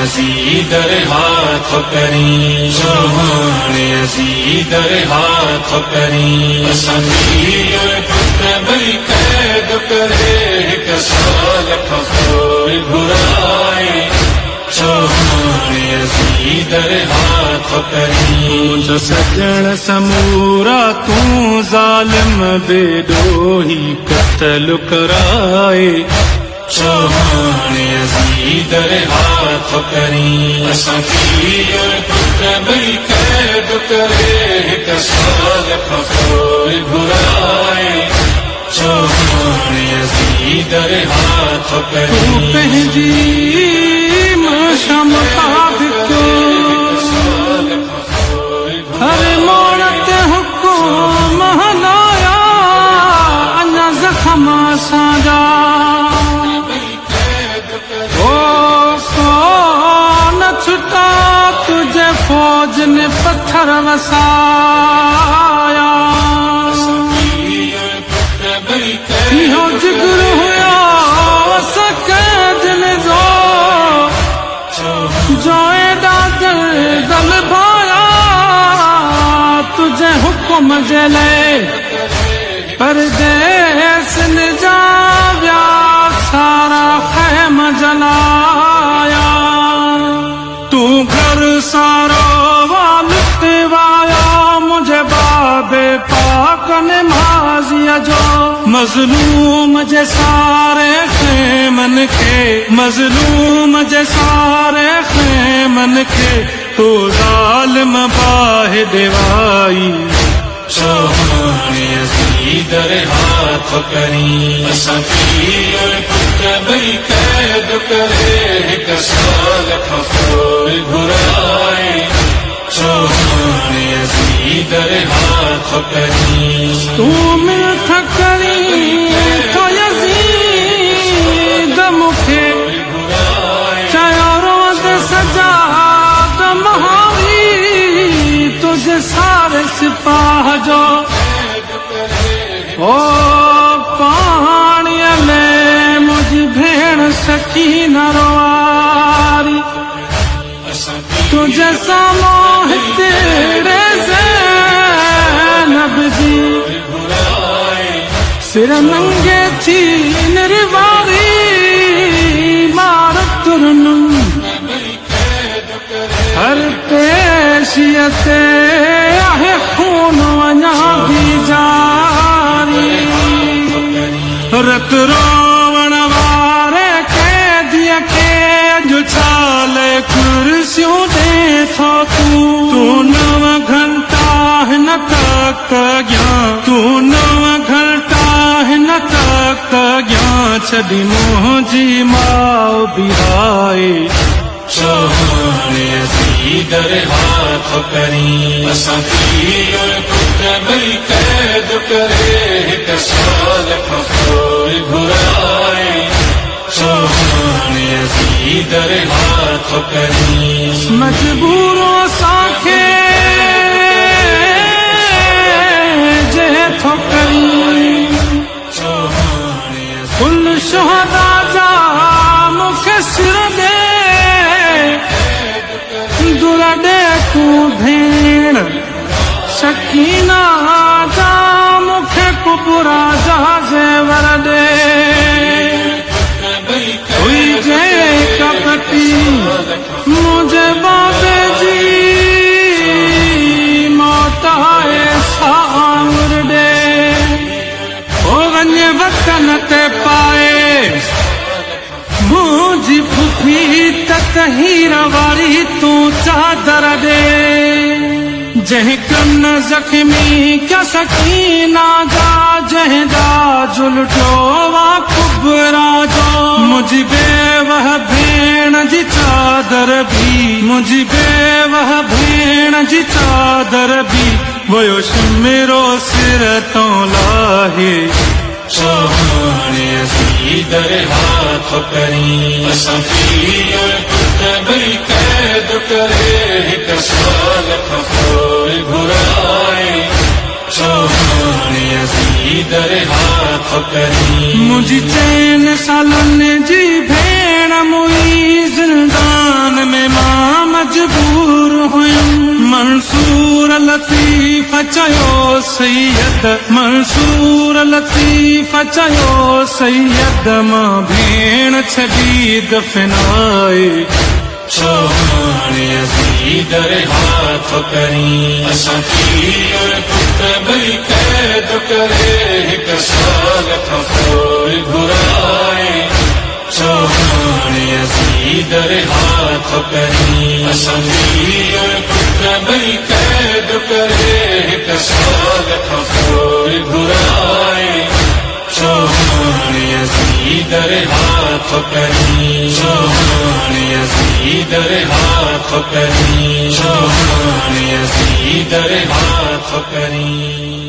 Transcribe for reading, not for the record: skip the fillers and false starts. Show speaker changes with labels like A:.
A: अज़ीदर हाथ करी चौहान अज़ीदर हाथ करी असांजी पुत्र भई कैद करे हिक साल खफोई घुराए चौहान अज़ीदर हाथ करी
B: जो सजण समूरा तू ज़ालिम बेडोही कत्ल कराए
A: चौहान अज़ीदर हाथ करी असांजी पुत्र भई कैद करे हिक साल खफोई घुराए चौहान अज़ीदर हाथ करी
B: तू पंहिंजी मुताबिक़ हर मोड़ ते हुकुम हलाया अञा ज़ख़्म असांजा छुटा तुझे फौज ने पत्थर वसाया इहो जिगर हुया दिल जो एॾा दल भाया तुझे हुकुम जे लाइ परदेस जा विया सारा ख़ैम जलाया तू घर सारो वालिद वाया मुझे बाबे पाक नमाज़िया जो मज़लूम जे सारे ख़ैमन खे मज़लूम जे सारे ख़ैमन खे तू ज़ालिम बाहि देवाई
A: चौहान अज़ीदर हाथ करी असांजी पुत्र भई कैद करे हिक साल खफोई घुराए चौहान अज़ीदर हाथ करी
B: तू मिल्थ करी तो यज़ीद मूंखे चयो रोज़ सजाद महावी तुझे सारे सिपाह जो ओ पाणीअ में मुझी भेण सकीना रोआरी तुझे साम्हूं हिते ज़ैनब जी सिर नंगे थी निर्वारी मार तुरनुम हर पेशीअ ते आहे खून अञा बि जारी रत रोवण वारे कैदीअ खे अॼु छाले कुर्सियूं ॾे थो तूं 9 घंटा हिन तख़्त अॻियां तूं 9 घंटा हिन तख़्त अॻियां छॾी मुंहिंजी माउ बिहाए
A: चौहान अज़ीदर हाथ करी असांजी पुत्र भई कैद करे हिक साल खफोई घुराए चौहान अज़ीदर हाथ करी
B: मजबूर असांखे जे थो करी कुल शुहदा जा मूंखे सिर ॾे दुरडे तूं भेण सकीना जा मूंखे कुबरा जा ज़ेवर ॾे हुई जे कपटी मुंहिंजे बाबे जी मौत आहे साउर ॾे ओ वञे वतन ते पाए मुंहिंजी फुफी तहीर वारी तूं चादर ॾे जंहिं कन ज़ख़्मी क्या सकीना जा जंहिंजा जुलटो वा कुबरा जो मुंहिंजी बेवह भेण जी चादर बि मुंहिंजी बेवह भेण जी चादर बि वयो मेरो सिर तो लाहे
A: चौहान अज़ीदर हाथ करी असांजी पुत्र भई कैद करे हिक साल खफोई घुराए चौहान अज़ीदर हाथ करी
B: मुंहिंजी 3 सालनि जी भेण मुई ज़िंदान लतीफ़ चयो सैयद मंसूर लतीफ़ चयो सैयद मां भेण छॾी दफ़नाए
A: सोहाणे यज़ीद रिहा थो करीं असां पीउ पुट ॿई क़ैद करे हिक साल खां पोइ घुराए सोहाणे यज़ीद रिहा थो करीं असां पीउ पुट ॿई क़ैद करे हिक साल खां पोइ घुराए सोहाणे यज़ीद रिहा थो करीं सोहाणे यज़ीद रिहा थो करीं सोहाणे यज़ीद रिहा थो करीं